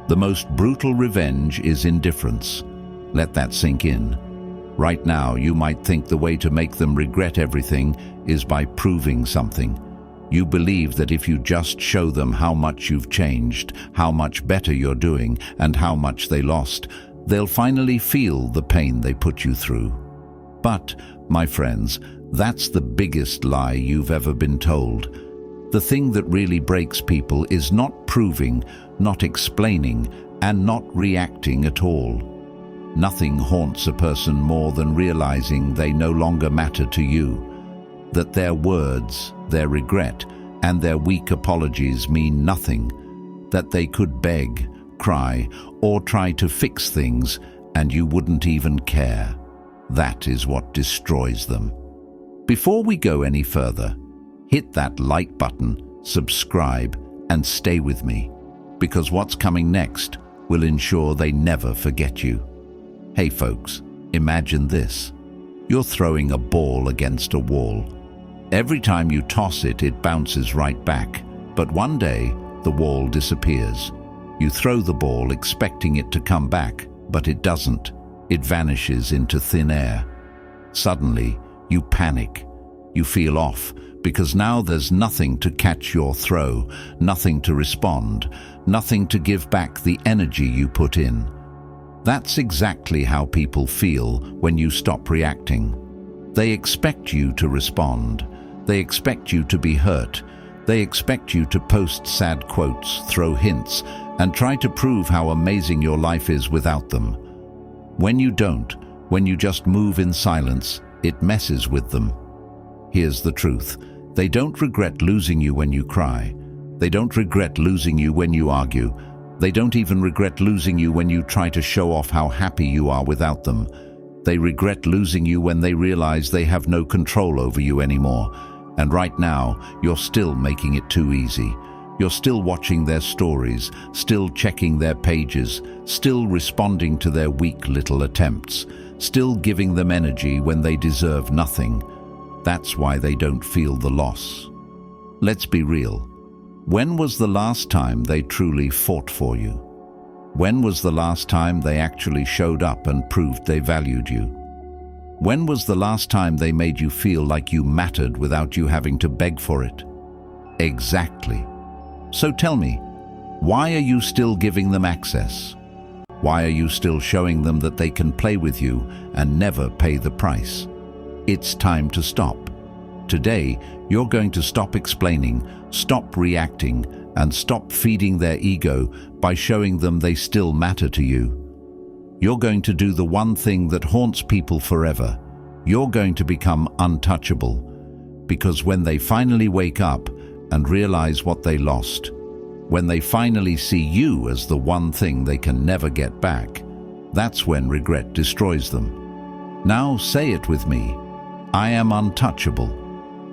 The most brutal revenge is indifference. Let that sink in. Right now, you might think the way to make them regret everything is by proving something. You believe that if you just show them how much you've changed, how much better you're doing, and how much they lost, they'll finally feel the pain they put you through. But, my friends, that's the biggest lie you've ever been told. The thing that really breaks people is not proving, not explaining, and not reacting at all. Nothing haunts a person more than realizing they no longer matter to you, that their words, their regret, and their weak apologies mean nothing, that they could beg, cry, or try to fix things, and you wouldn't even care. That is what destroys them. Before we go any further, hit that like button, subscribe, and stay with me, because what's coming next will ensure they never forget you. Hey folks, imagine this. You're throwing a ball against a wall. Every time you toss it, it bounces right back. But one day, the wall disappears. You throw the ball expecting it to come back, but it doesn't. It vanishes into thin air. Suddenly, you panic. You feel off, because now there's nothing to catch your throw, nothing to respond, nothing to give back the energy you put in. That's exactly how people feel when you stop reacting. They expect you to respond. They expect you to be hurt. They expect you to post sad quotes, throw hints, and try to prove how amazing your life is without them. When you don't, when you just move in silence, it messes with them. Here's the truth. They don't regret losing you when you cry. They don't regret losing you when you argue. They don't even regret losing you when you try to show off how happy you are without them. They regret losing you when they realize they have no control over you anymore. And right now, you're still making it too easy. You're still watching their stories, still checking their pages, still responding to their weak little attempts, still giving them energy when they deserve nothing. That's why they don't feel the loss. Let's be real. When was the last time they truly fought for you? When was the last time they actually showed up and proved they valued you? When was the last time they made you feel like you mattered without you having to beg for it? Exactly. So tell me, why are you still giving them access? Why are you still showing them that they can play with you and never pay the price? It's time to stop. Today, you're going to stop explaining, stop reacting, and stop feeding their ego by showing them they still matter to you. You're going to do the one thing that haunts people forever. You're going to become untouchable. Because when they finally wake up and realize what they lost, when they finally see you as the one thing they can never get back, that's when regret destroys them. Now say it with me. I am untouchable.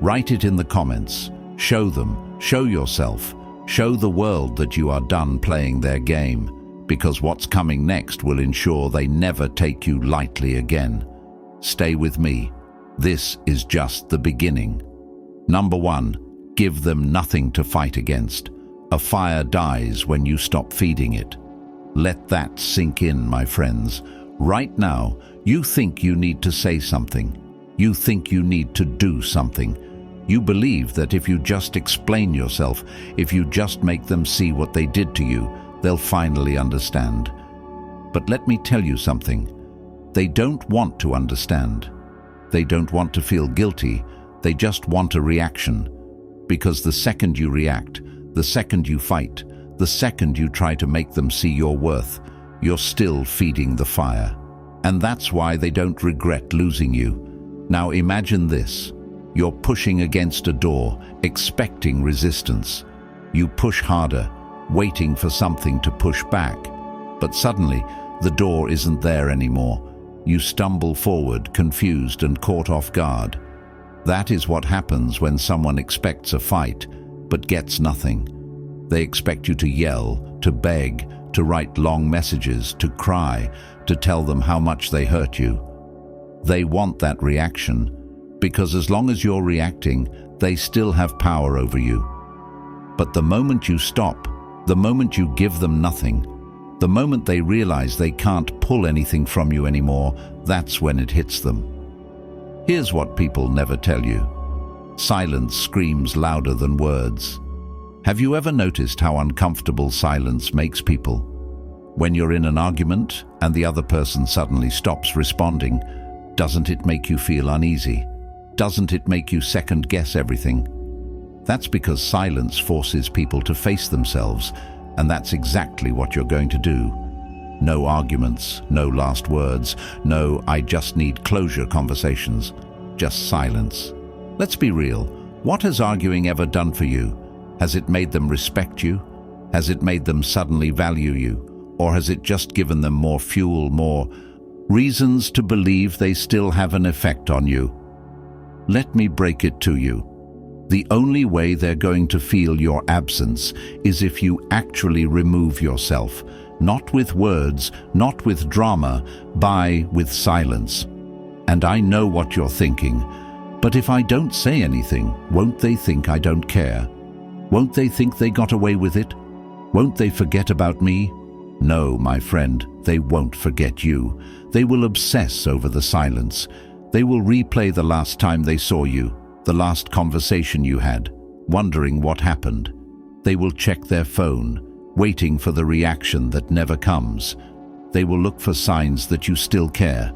Write it in the comments. Show them, show yourself, show the world that you are done playing their game, because what's coming next will ensure they never take you lightly again. Stay with me. This is just the beginning. Number 1, give them nothing to fight against. A fire dies when you stop feeding it. Let that sink in, my friends. Right now, you think you need to say something. You think you need to do something. You believe that if you just explain yourself, if you just make them see what they did to you, they'll finally understand. But let me tell you something. They don't want to understand. They don't want to feel guilty. They just want a reaction. Because the second you react, the second you fight, the second you try to make them see your worth, you're still feeding the fire. And that's why they don't regret losing you. Now imagine this. You're pushing against a door, expecting resistance. You push harder, waiting for something to push back. But suddenly, the door isn't there anymore. You stumble forward, confused and caught off guard. That is what happens when someone expects a fight, but gets nothing. They expect you to yell, to beg, to write long messages, to cry, to tell them how much they hurt you. They want that reaction, because as long as you're reacting, they still have power over you. But the moment you stop, the moment you give them nothing, The moment they realize they can't pull anything from you anymore, that's when it hits them. Here's what people never tell you. Silence screams louder than words. Have you ever noticed how uncomfortable silence makes people? When you're in an argument and the other person suddenly stops responding, doesn't it make you feel uneasy? Doesn't it make you second-guess everything? That's because silence forces people to face themselves, and that's exactly what you're going to do. No arguments, no last words, no "I just need closure" conversations. Just silence. Let's be real. What has arguing ever done for you? Has it made them respect you? Has it made them suddenly value you? Or has it just given them more fuel, more reasons to believe they still have an effect on you? Let me break it to you. The only way they're going to feel your absence is if you actually remove yourself, not with words, not with drama, with silence. And I know what you're thinking, but if I don't say anything, won't they think I don't care? Won't they think they got away with it? Won't they forget about me? No, my friend, they won't forget you. They will obsess over the silence. They will replay the last time they saw you, the last conversation you had, wondering what happened. They will check their phone, waiting for the reaction that never comes. They will look for signs that you still care.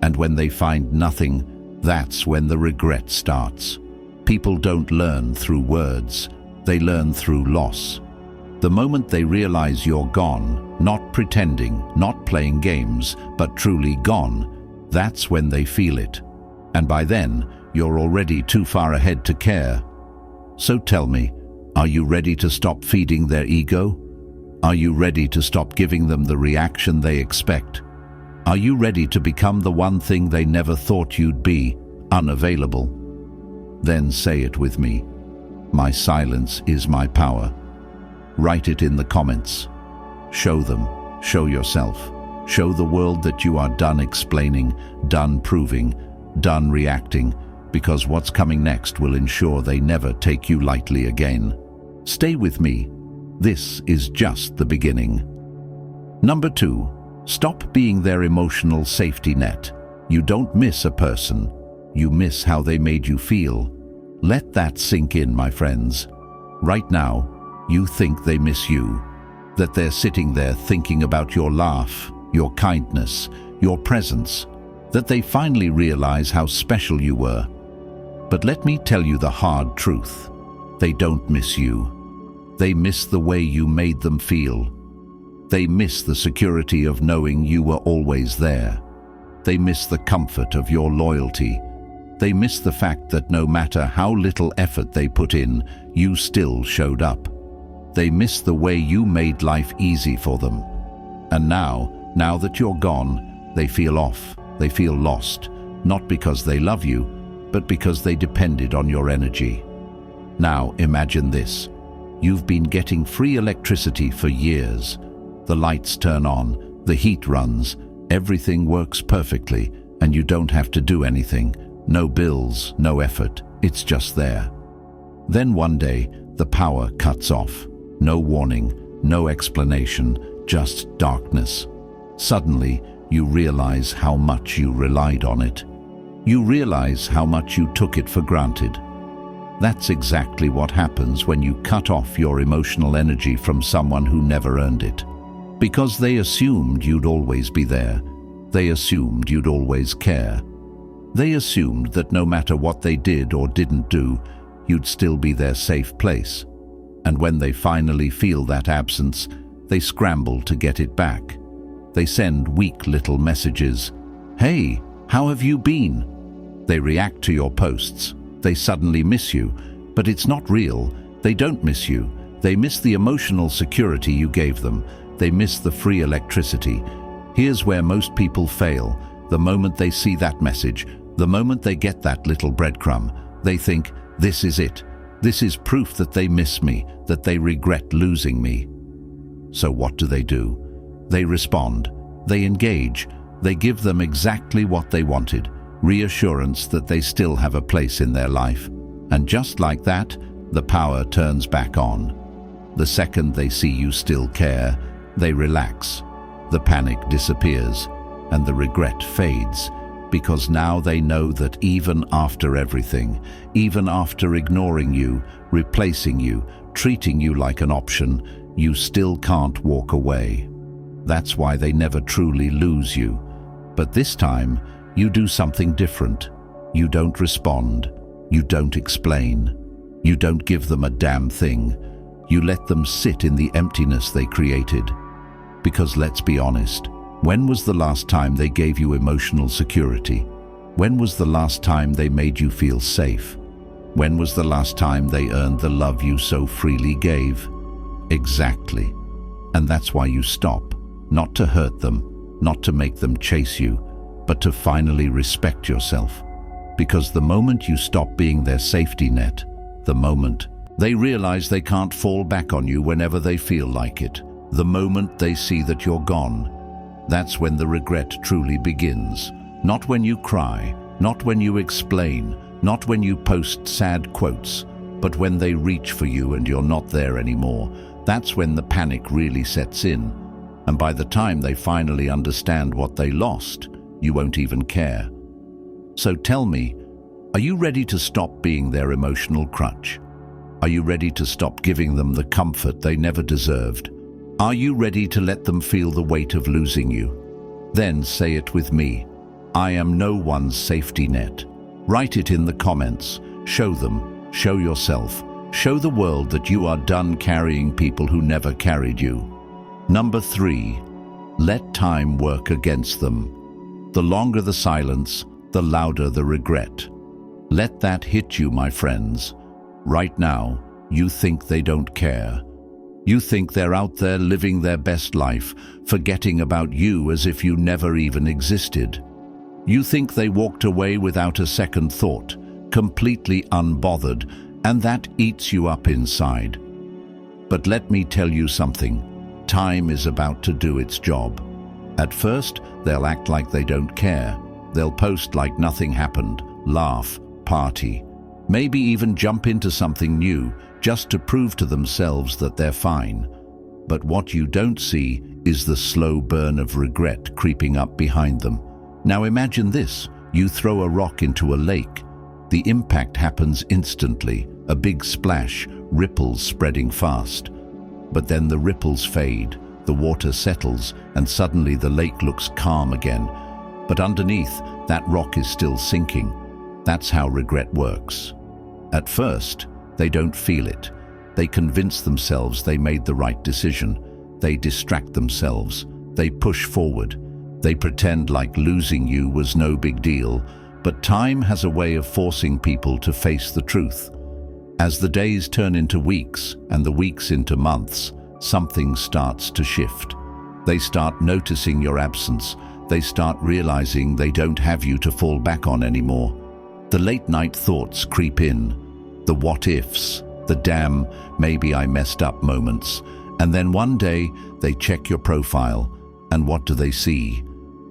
And when they find nothing, that's when the regret starts. People don't learn through words. They learn through loss. The moment they realize you're gone, not pretending, not playing games, but truly gone, that's when they feel it. And by then, you're already too far ahead to care. So tell me, are you ready to stop feeding their ego? Are you ready to stop giving them the reaction they expect? Are you ready to become the one thing they never thought you'd be, unavailable? Then say it with me. My silence is my power. Write it in the comments. Show them, show yourself, show the world that you are done explaining, done proving, done reacting, because what's coming next will ensure they never take you lightly again. Stay with me. This is just the beginning. Number 2, stop being their emotional safety net. You don't miss a person. You miss how they made you feel. Let that sink in, my friends. Right now, you think they miss you, that they're sitting there thinking about your laugh, your kindness, your presence, that they finally realize how special you were. But let me tell you the hard truth. They don't miss you. They miss the way you made them feel. They miss the security of knowing you were always there. They miss the comfort of your loyalty. They miss the fact that no matter how little effort they put in, you still showed up. They miss the way you made life easy for them. And now that you're gone, they feel off, they feel lost, not because they love you, but because they depended on your energy. Now imagine this. You've been getting free electricity for years. The lights turn on, the heat runs, everything works perfectly, and you don't have to do anything. No bills, no effort, it's just there. Then one day, the power cuts off. No warning, no explanation, just darkness. Suddenly, you realize how much you relied on it. You realize how much you took it for granted. That's exactly what happens when you cut off your emotional energy from someone who never earned it. Because they assumed you'd always be there. They assumed you'd always care. They assumed that no matter what they did or didn't do, you'd still be their safe place. And when they finally feel that absence, they scramble to get it back. They send weak little messages. Hey, how have you been? They react to your posts. They suddenly miss you, but it's not real. They don't miss you. They miss the emotional security you gave them. They miss the free electricity. Here's where most people fail. The moment they see that message, the moment they get that little breadcrumb, they think, this is it. This is proof that they miss me, that they regret losing me. So what do? They respond. They engage. They give them exactly what they wanted, reassurance that they still have a place in their life. And just like that, the power turns back on. The second they see you still care, they relax, the panic disappears, and the regret fades, because now they know that even after everything, even after ignoring you, replacing you, treating you like an option, you still can't walk away. That's why they never truly lose you. But this time, you do something different. You don't respond. You don't explain. You don't give them a damn thing. You let them sit in the emptiness they created. Because let's be honest, when was the last time they gave you emotional security? When was the last time they made you feel safe? When was the last time they earned the love you so freely gave? Exactly. And that's why you stop. Not to hurt them, not to make them chase you, but to finally respect yourself. Because the moment you stop being their safety net, the moment they realize they can't fall back on you whenever they feel like it, the moment they see that you're gone, that's when the regret truly begins. Not when you cry, not when you explain, not when you post sad quotes, but when they reach for you and you're not there anymore. That's when the panic really sets in. And by the time they finally understand what they lost, you won't even care. So tell me, are you ready to stop being their emotional crutch? Are you ready to stop giving them the comfort they never deserved? Are you ready to let them feel the weight of losing you? Then say it with me. I am no one's safety net. Write it in the comments. Show them, show yourself, show the world that you are done carrying people who never carried you. Number 3, let time work against them. The longer the silence, the louder the regret. Let that hit you, my friends. Right now, you think they don't care. You think they're out there living their best life, forgetting about you as if you never even existed. You think they walked away without a second thought, completely unbothered, and that eats you up inside. But let me tell you something. Time is about to do its job. At first, they'll act like they don't care. They'll post like nothing happened, laugh, party, maybe even jump into something new, just to prove to themselves that they're fine. But what you don't see is the slow burn of regret creeping up behind them. Now imagine this, you throw a rock into a lake. The impact happens instantly, a big splash, ripples spreading fast. But then the ripples fade, the water settles, and suddenly the lake looks calm again. But underneath, that rock is still sinking. That's how regret works. At first, they don't feel it. They convince themselves they made the right decision. They distract themselves. They push forward. They pretend like losing you was no big deal. But time has a way of forcing people to face the truth. As the days turn into weeks and the weeks into months, something starts to shift. They start noticing your absence. They start realizing they don't have you to fall back on anymore. The late-night thoughts creep in. The what-ifs, the damn, maybe I messed up moments. And then one day, they check your profile, and what do they see?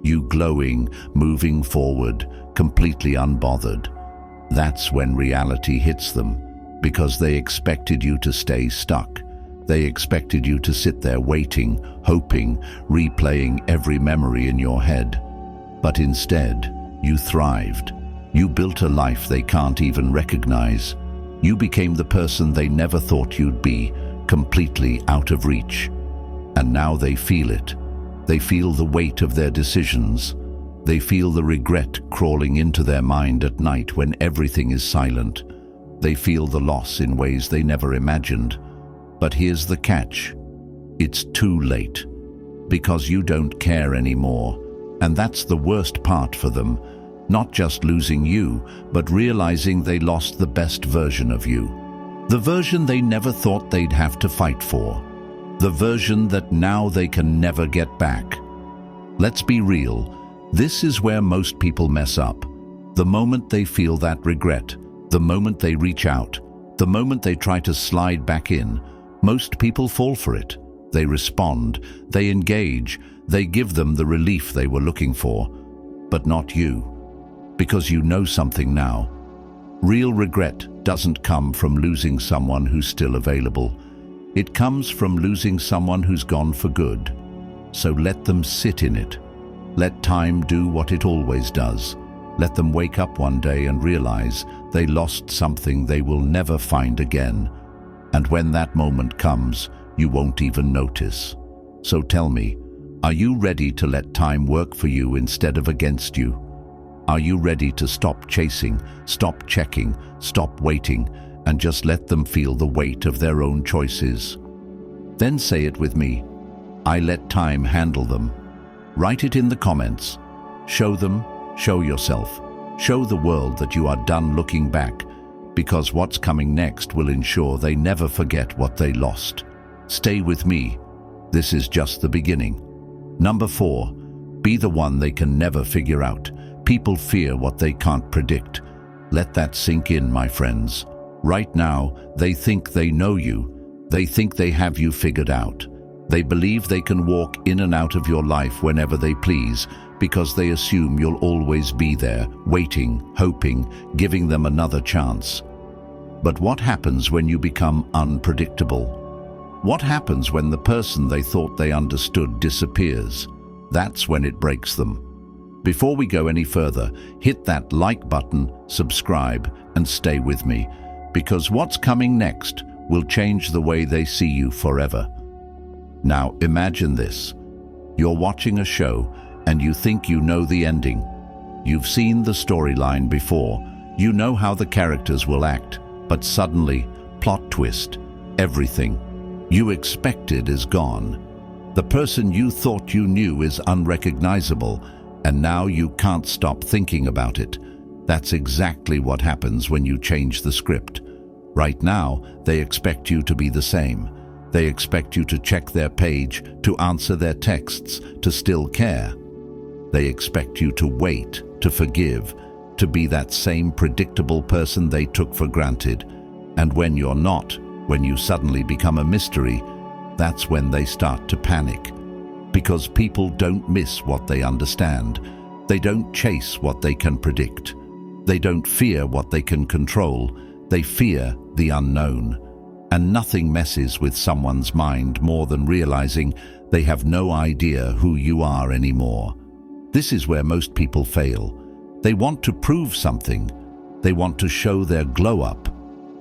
You glowing, moving forward, completely unbothered. That's when reality hits them, because they expected you to stay stuck. They expected you to sit there waiting, hoping, replaying every memory in your head. But instead, you thrived. You built a life they can't even recognize. You became the person they never thought you'd be, completely out of reach. And now they feel it. They feel the weight of their decisions. They feel the regret crawling into their mind at night when everything is silent. They feel the loss in ways they never imagined. But here's the catch. It's too late. Because you don't care anymore. And that's the worst part for them. Not just losing you, but realizing they lost the best version of you. The version they never thought they'd have to fight for. The version that now they can never get back. Let's be real. This is where most people mess up. The moment they feel that regret, the moment they reach out, the moment they try to slide back in, most people fall for it. They respond, they engage, they give them the relief they were looking for. But not you. Because you know something now. Real regret doesn't come from losing someone who's still available. It comes from losing someone who's gone for good. So let them sit in it. Let time do what it always does. Let them wake up one day and realize they lost something they will never find again. And when that moment comes, you won't even notice. So tell me, are you ready to let time work for you instead of against you? Are you ready to stop chasing, stop checking, stop waiting, and just let them feel the weight of their own choices? Then say it with me. I let time handle them. Write it in the comments. Show them, show yourself, show the world that you are done looking back, because what's coming next will ensure they never forget what they lost. Stay with me. This is just the beginning. Number 4, be the one they can never figure out. People fear what they can't predict. Let that sink in, my friends. Right now, they think they know you. They think they have you figured out. They believe they can walk in and out of your life whenever they please, because they assume you'll always be there, waiting, hoping, giving them another chance. But what happens when you become unpredictable? What happens when the person they thought they understood disappears? That's when it breaks them. Before we go any further, hit that like button, subscribe, and stay with me, because what's coming next will change the way they see you forever. Now imagine this. You're watching a show and you think you know the ending. You've seen the storyline before. You know how the characters will act, but suddenly, plot twist, everything you expected is gone. The person you thought you knew is unrecognizable, and now you can't stop thinking about it. That's exactly what happens when you change the script. Right now, they expect you to be the same. They expect you to check their page, to answer their texts, to still care. They expect you to wait, to forgive, to be that same predictable person they took for granted. And when you're not, when you suddenly become a mystery, that's when they start to panic. Because people don't miss what they understand. They don't chase what they can predict. They don't fear what they can control. They fear the unknown. And nothing messes with someone's mind more than realizing they have no idea who you are anymore. This is where most people fail. They want to prove something. They want to show their glow up.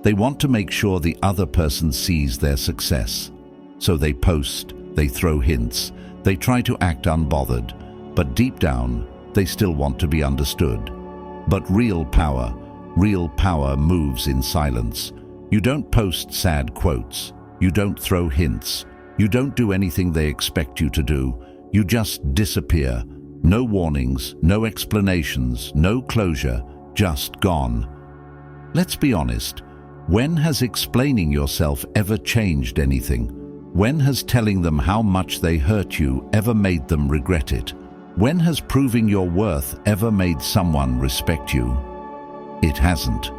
They want to make sure the other person sees their success. So they post, they throw hints, they try to act unbothered, but deep down, they still want to be understood. But real power moves in silence. You don't post sad quotes. You don't throw hints. You don't do anything they expect you to do. You just disappear. No warnings, no explanations, no closure, just gone. Let's be honest. When has explaining yourself ever changed anything? When has telling them how much they hurt you ever made them regret it? When has proving your worth ever made someone respect you? It hasn't.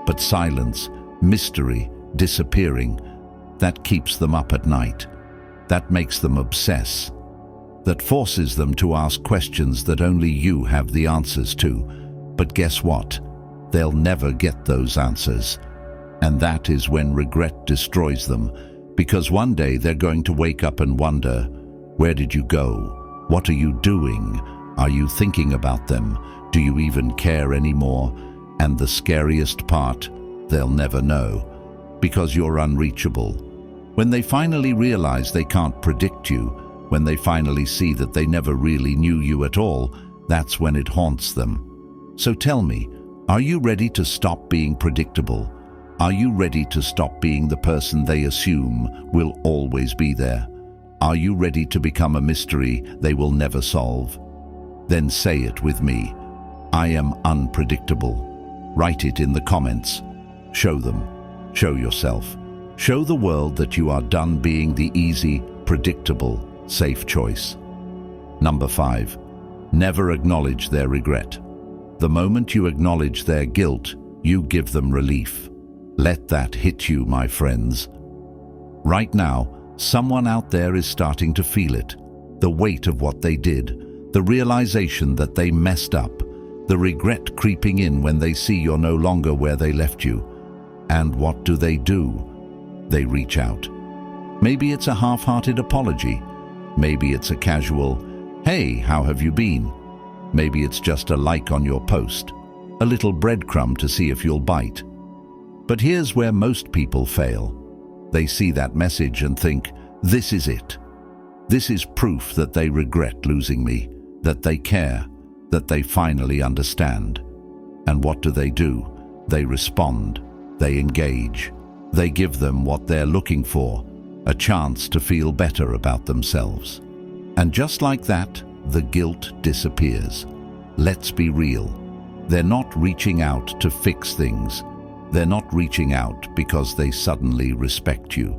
But silence, mystery, disappearing, that keeps them up at night. That makes them obsess. That forces them to ask questions that only you have the answers to. But guess what? They'll never get those answers. And that is when regret destroys them. Because one day they're going to wake up and wonder, where did you go? What are you doing? Are you thinking about them? Do you even care anymore? And the scariest part, they'll never know. Because you're unreachable. When they finally realize they can't predict you, when they finally see that they never really knew you at all, that's when it haunts them. So tell me, are you ready to stop being predictable? Are you ready to stop being the person they assume will always be there? Are you ready to become a mystery they will never solve? Then say it with me. I am unpredictable. Write it in the comments. Show them. Show yourself. Show the world that you are done being the easy, predictable, safe choice. Number 5. Never acknowledge their regret. The moment you acknowledge their guilt, you give them relief. Let that hit you, my friends. Right now, someone out there is starting to feel it. The weight of what they did, the realization that they messed up, the regret creeping in when they see you're no longer where they left you. And what do? They reach out. Maybe it's a half-hearted apology. Maybe it's a casual, "Hey, how have you been?" Maybe it's just a like on your post, a little breadcrumb to see if you'll bite. But here's where most people fail. They see that message and think, "This is it. This is proof that they regret losing me, that they care, that they finally understand." And what do? They respond, they engage, they give them what they're looking for, a chance to feel better about themselves. And just like that, the guilt disappears. Let's be real. They're not reaching out to fix things. They're not reaching out because they suddenly respect you.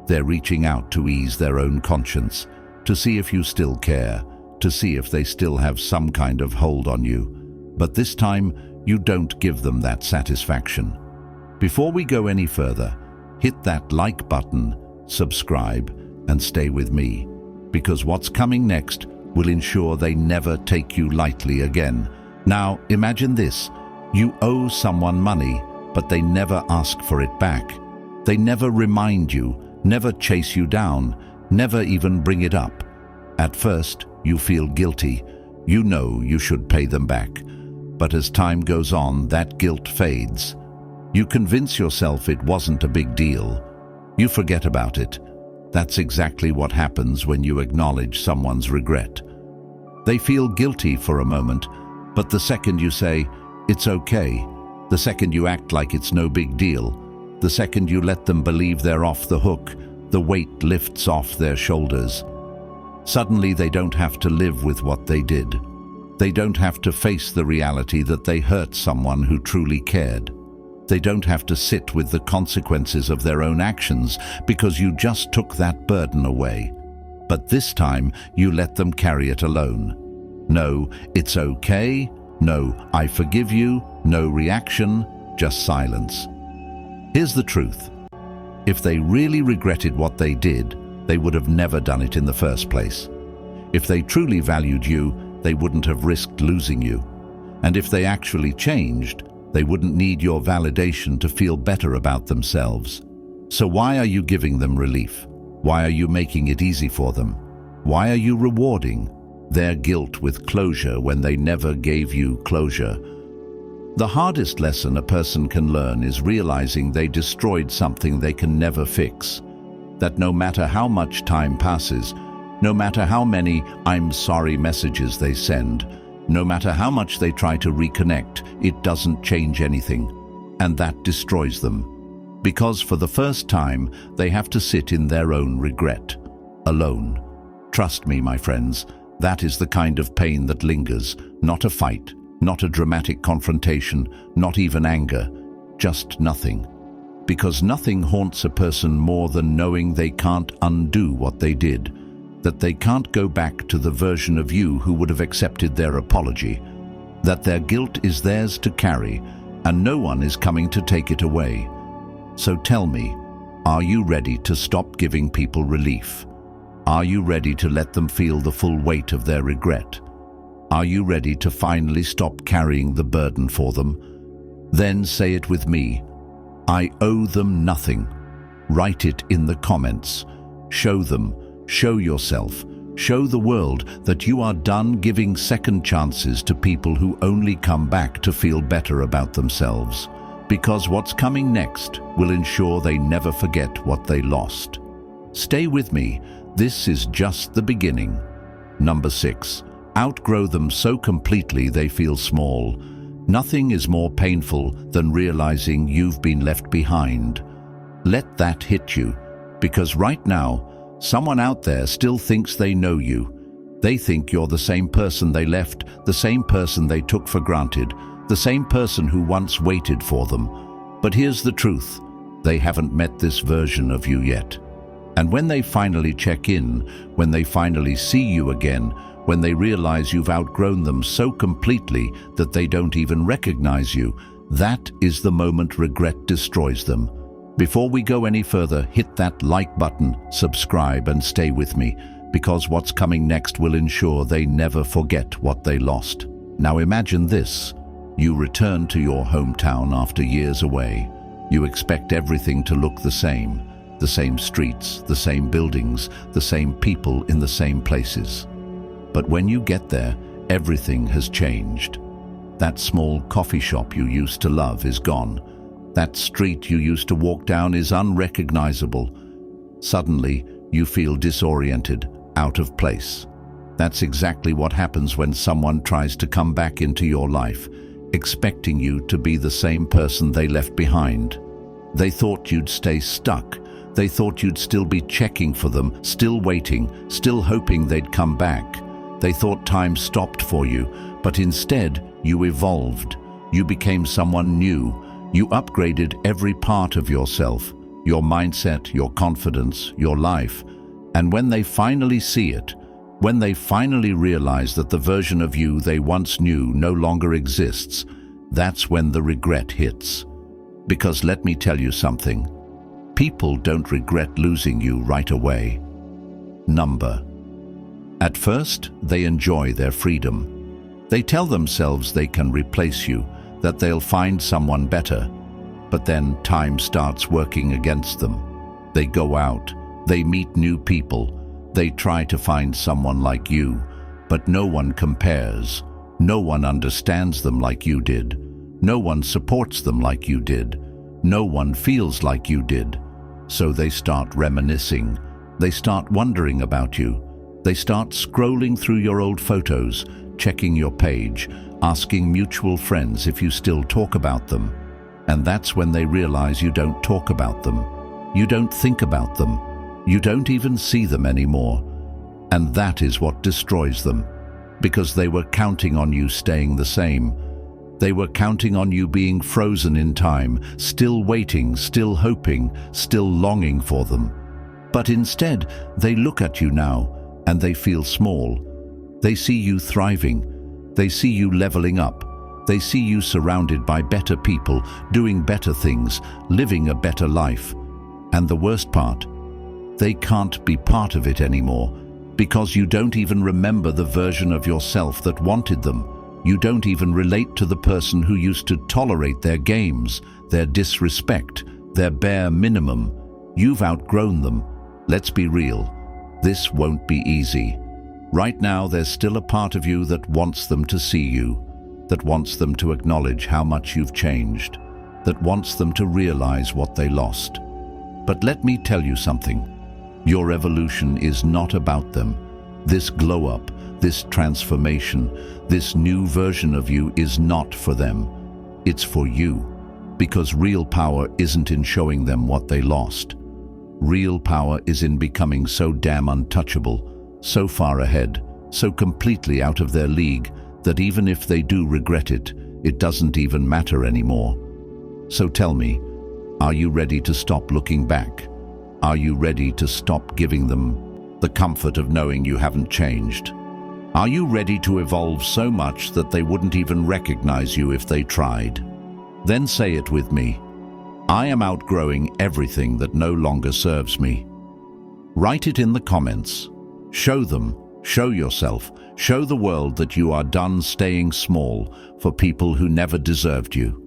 They're reaching out to ease their own conscience, to see if you still care, to see if they still have some kind of hold on you. But this time, you don't give them that satisfaction. Before we go any further, hit that like button, subscribe, and stay with me, because what's coming next will ensure they never take you lightly again. Now, imagine this. You owe someone money, but they never ask for it back. They never remind you, never chase you down, never even bring it up. At first, you feel guilty. You know you should pay them back. But as time goes on, that guilt fades. You convince yourself it wasn't a big deal. You forget about it. That's exactly what happens when you acknowledge someone's regret. They feel guilty for a moment, but the second you say, "It's okay," the second you act like it's no big deal, the second you let them believe they're off the hook, the weight lifts off their shoulders. Suddenly they don't have to live with what they did. They don't have to face the reality that they hurt someone who truly cared. They don't have to sit with the consequences of their own actions because you just took that burden away. But this time, you let them carry it alone. No, "It's okay." No, "I forgive you." No reaction, just silence. Here's the truth. If they really regretted what they did, they would have never done it in the first place. If they truly valued you, they wouldn't have risked losing you. And if they actually changed, they wouldn't need your validation to feel better about themselves. So why are you giving them relief? Why are you making it easy for them? Why are you rewarding their guilt with closure when they never gave you closure? The hardest lesson a person can learn is realizing they destroyed something they can never fix. That no matter how much time passes, no matter how many "I'm sorry" messages they send, no matter how much they try to reconnect, it doesn't change anything. And that destroys them. Because for the first time, they have to sit in their own regret, alone. Trust me, my friends, that is the kind of pain that lingers, not a fight, not a dramatic confrontation, not even anger, just nothing. Because nothing haunts a person more than knowing they can't undo what they did, that they can't go back to the version of you who would have accepted their apology, that their guilt is theirs to carry, and no one is coming to take it away. So tell me, are you ready to stop giving people relief? Are you ready to let them feel the full weight of their regret? Are you ready to finally stop carrying the burden for them? Then say it with me. I owe them nothing. Write it in the comments. Show them, show yourself, show the world that you are done giving second chances to people who only come back to feel better about themselves. Because what's coming next will ensure they never forget what they lost. Stay with me. This is just the beginning. Number 6. Outgrow them so completely they feel small. Nothing is more painful than realizing you've been left behind. Let that hit you, because right now, someone out there still thinks they know you. They think you're the same person they left, the same person they took for granted, the same person who once waited for them. But here's the truth. They haven't met this version of you yet. And when they finally check in, when they finally see you again, when they realize you've outgrown them so completely that they don't even recognize you, that is the moment regret destroys them. Before we go any further, hit that like button, subscribe, and stay with me, because what's coming next will ensure they never forget what they lost. Now imagine this. You return to your hometown after years away. You expect everything to look the same. the same streets, the same buildings, the same people in the same places. But when you get there, everything has changed. That small coffee shop you used to love is gone. That street you used to walk down is unrecognizable. Suddenly, you feel disoriented, out of place. That's exactly what happens when someone tries to come back into your life, expecting you to be the same person they left behind. They thought you'd stay stuck. They thought you'd still be checking for them, still waiting, still hoping they'd come back. They thought time stopped for you, but instead you evolved. You became someone new. You upgraded every part of yourself, your mindset, your confidence, your life. And when they finally see it, when they finally realize that the version of you they once knew no longer exists, that's when the regret hits. Because let me tell you something, people don't regret losing you right away. At first, they enjoy their freedom. They tell themselves they can replace you, that they'll find someone better. But then time starts working against them. They go out, they meet new people, they try to find someone like you, but no one compares. No one understands them like you did. No one supports them like you did. No one feels like you did. So they start reminiscing. They start wondering about you. They start scrolling through your old photos, checking your page, asking mutual friends if you still talk about them. And that's when they realize you don't talk about them. You don't think about them. You don't even see them anymore. And that is what destroys them, because they were counting on you staying the same. They were counting on you being frozen in time, still waiting, still hoping, still longing for them. But instead, they look at you now, and they feel small. They see you thriving. They see you leveling up. They see you surrounded by better people, doing better things, living a better life. And the worst part, they can't be part of it anymore, because you don't even remember the version of yourself that wanted them. You don't even relate to the person who used to tolerate their games, their disrespect, their bare minimum. You've outgrown them. Let's be real. This won't be easy. Right now, there's still a part of you that wants them to see you, that wants them to acknowledge how much you've changed, that wants them to realize what they lost. But let me tell you something. Your evolution is not about them. This glow-up, this transformation, this new version of you is not for them. It's for you, because real power isn't in showing them what they lost. Real power is in becoming so damn untouchable, so far ahead, so completely out of their league, that even if they do regret it, it doesn't even matter anymore. So tell me, are you ready to stop looking back? Are you ready to stop giving them the comfort of knowing you haven't changed? Are you ready to evolve so much that they wouldn't even recognize you if they tried? Then say it with me. I am outgrowing everything that no longer serves me. Write it in the comments. Show them, show yourself, show the world that you are done staying small for people who never deserved you.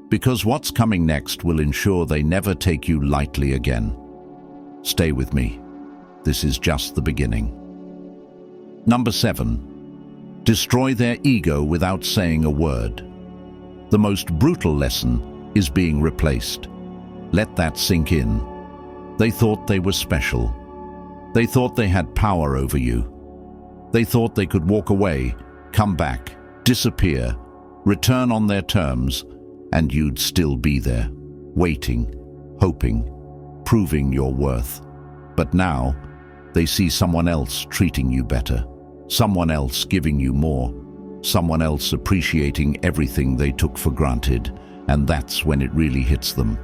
Because what's coming next will ensure they never take you lightly again. Stay with me. This is just the beginning. 7. Destroy their ego without saying a word. The most brutal lesson is being replaced. Let that sink in. They thought they were special. They thought they had power over you. They thought they could walk away, come back, disappear, return on their terms, and you'd still be there, waiting, hoping, proving your worth. But now, they see someone else treating you better, someone else giving you more, someone else appreciating everything they took for granted, and that's when it really hits them.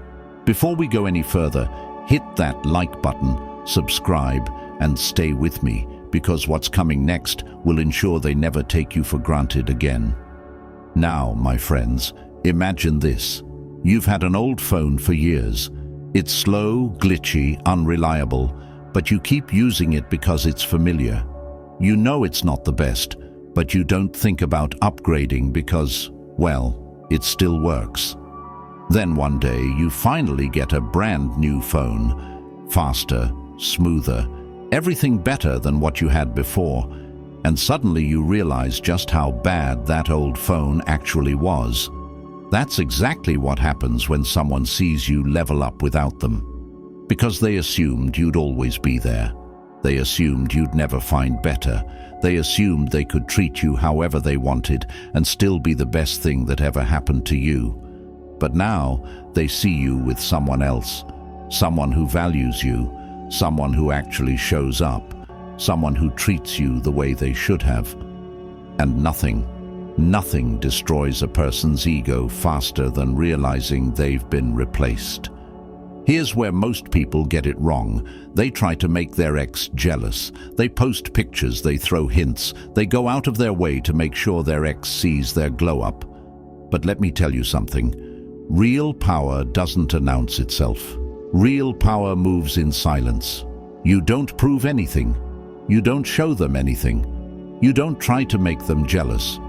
Before we go any further, hit that like button, subscribe, and stay with me, because what's coming next will ensure they never take you for granted again. Now, my friends, imagine this. You've had an old phone for years. It's slow, glitchy, unreliable, but you keep using it because it's familiar. You know it's not the best, but you don't think about upgrading because, well, it still works. Then one day you finally get a brand new phone. faster, smoother, everything better than what you had before, and suddenly you realize just how bad that old phone actually was. That's exactly what happens when someone sees you level up without them. Because they assumed you'd always be there. They assumed you'd never find better. They assumed they could treat you however they wanted and still be the best thing that ever happened to you. But now they see you with someone else, someone who values you, someone who actually shows up, someone who treats you the way they should have. And nothing destroys a person's ego faster than realizing they've been replaced. Here's where most people get it wrong. They try to make their ex jealous. They post pictures, they throw hints, they go out of their way to make sure their ex sees their glow up. But let me tell you something. Real power doesn't announce itself. Real power moves in silence. You don't prove anything. You don't show them anything. You don't try to make them jealous.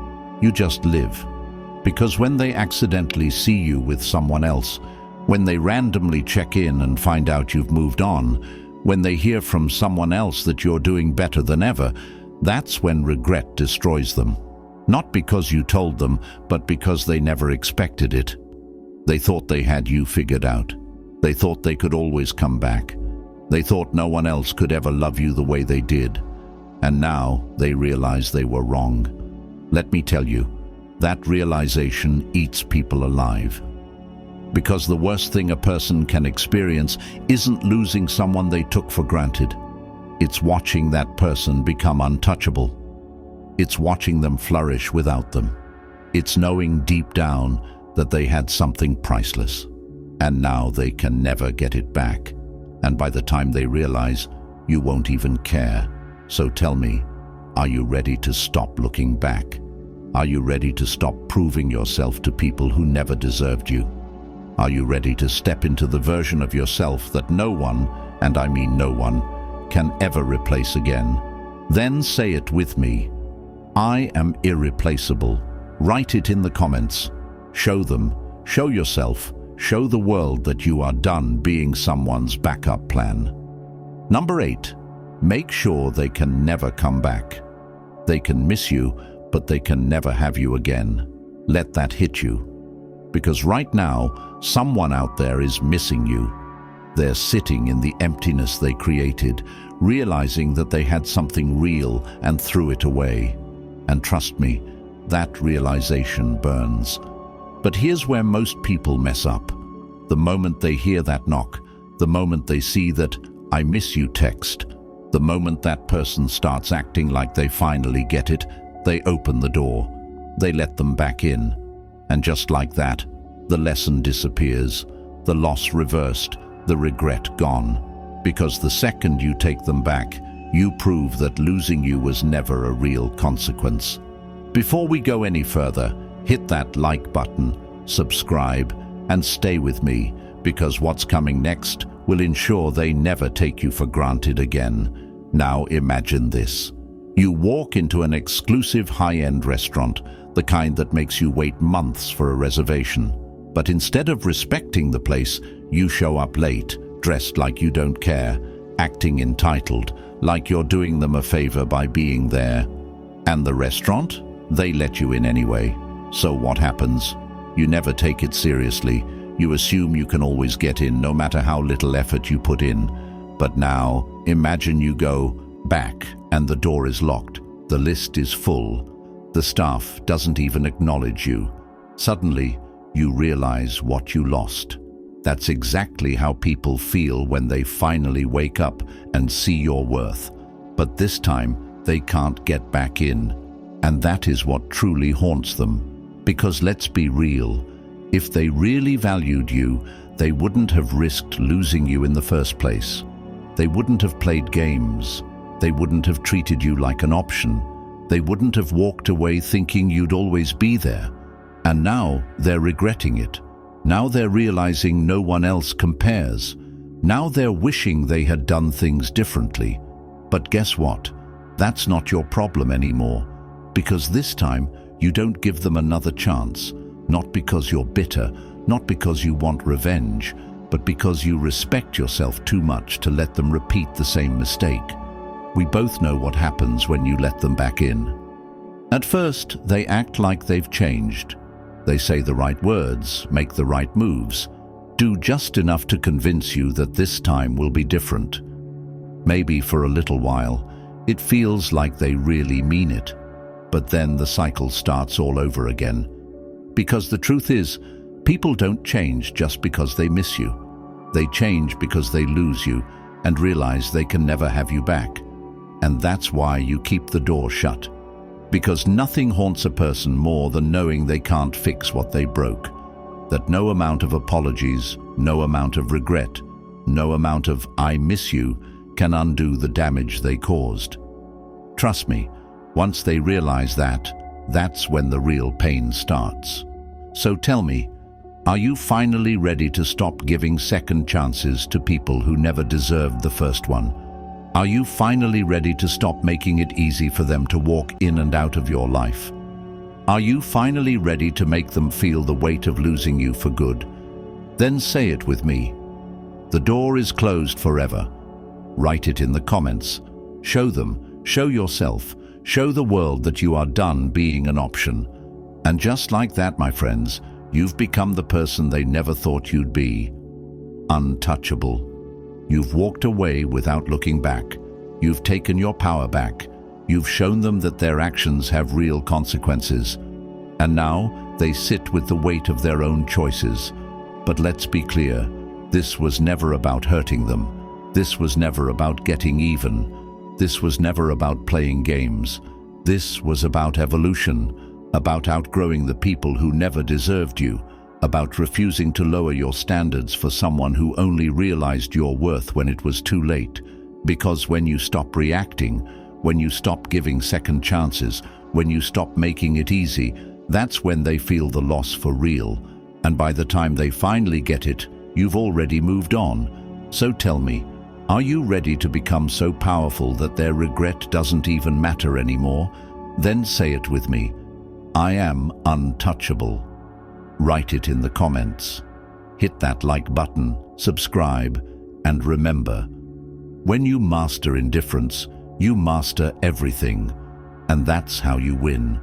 You just live. Because when they accidentally see you with someone else, when they randomly check in and find out you've moved on, when they hear from someone else that you're doing better than ever, that's when regret destroys them. Not because you told them, but because they never expected it. They thought they had you figured out. They thought they could always come back. They thought no one else could ever love you the way they did. And now they realize they were wrong. Let me tell you, that realization eats people alive. Because the worst thing a person can experience isn't losing someone they took for granted. It's watching that person become untouchable. It's watching them flourish without them. It's knowing deep down that they had something priceless, and now they can never get it back. And by the time they realize, you won't even care. So tell me, are you ready to stop looking back? Are you ready to stop proving yourself to people who never deserved you? Are you ready to step into the version of yourself that no one, and I mean no one, can ever replace again? Then say it with me. I am irreplaceable. Write it in the comments. Show them, show yourself, show the world that you are done being someone's backup plan. Number 8, make sure they can never come back. They can miss you, but they can never have you again. Let that hit you. Because right now, someone out there is missing you. They're sitting in the emptiness they created, realizing that they had something real and threw it away. And trust me, that realization burns. But here's where most people mess up. The moment they hear that knock, the moment they see that "I miss you" text, the moment that person starts acting like they finally get it, they open the door. They let them back in. And just like that, the lesson disappears, the loss reversed, the regret gone. Because the second you take them back, you prove that losing you was never a real consequence. Before we go any further, hit that like button, subscribe, and stay with me, because what's coming next will ensure they never take you for granted again. Now imagine this. You walk into an exclusive high-end restaurant, the kind that makes you wait months for a reservation. But instead of respecting the place, you show up late, dressed like you don't care, acting entitled, like you're doing them a favor by being there. And the restaurant? They let you in anyway. So what happens? You never take it seriously. You assume you can always get in, no matter how little effort you put in. But now, imagine you go back and the door is locked. The list is full. The staff doesn't even acknowledge you. Suddenly, you realize what you lost. That's exactly how people feel when they finally wake up and see your worth. But this time, they can't get back in. And that is what truly haunts them. Because let's be real, if they really valued you, they wouldn't have risked losing you in the first place. They wouldn't have played games. They wouldn't have treated you like an option. They wouldn't have walked away thinking you'd always be there. And now they're regretting it. Now they're realizing no one else compares. Now they're wishing they had done things differently. But guess what? That's not your problem anymore. Because this time, you don't give them another chance. Not because you're bitter, not because you want revenge, but because you respect yourself too much to let them repeat the same mistake. We both know what happens when you let them back in. At first, they act like they've changed. They say the right words, make the right moves, do just enough to convince you that this time will be different. Maybe for a little while, it feels like they really mean it, but then the cycle starts all over again. Because the truth is, people don't change just because they miss you. They change because they lose you and realize they can never have you back. And that's why you keep the door shut. Because nothing haunts a person more than knowing they can't fix what they broke. That no amount of apologies, no amount of regret, no amount of "I miss you" can undo the damage they caused. Trust me, once they realize that, that's when the real pain starts. So tell me, are you finally ready to stop giving second chances to people who never deserved the first one? Are you finally ready to stop making it easy for them to walk in and out of your life? Are you finally ready to make them feel the weight of losing you for good? Then say it with me. The door is closed forever. Write it in the comments. Show them, show yourself, show the world that you are done being an option. And just like that, my friends, you've become the person they never thought you'd be. Untouchable. You've walked away without looking back. You've taken your power back. You've shown them that their actions have real consequences. And now they sit with the weight of their own choices. But let's be clear, this was never about hurting them. This was never about getting even. This was never about playing games. This was about evolution, about outgrowing the people who never deserved you, about refusing to lower your standards for someone who only realized your worth when it was too late. Because when you stop reacting, when you stop giving second chances, when you stop making it easy, that's when they feel the loss for real. And by the time they finally get it, you've already moved on. So tell me, are you ready to become so powerful that their regret doesn't even matter anymore? Then say it with me. I am untouchable. Write it in the comments. Hit that like button, subscribe, and remember, when you master indifference, you master everything, and that's how you win.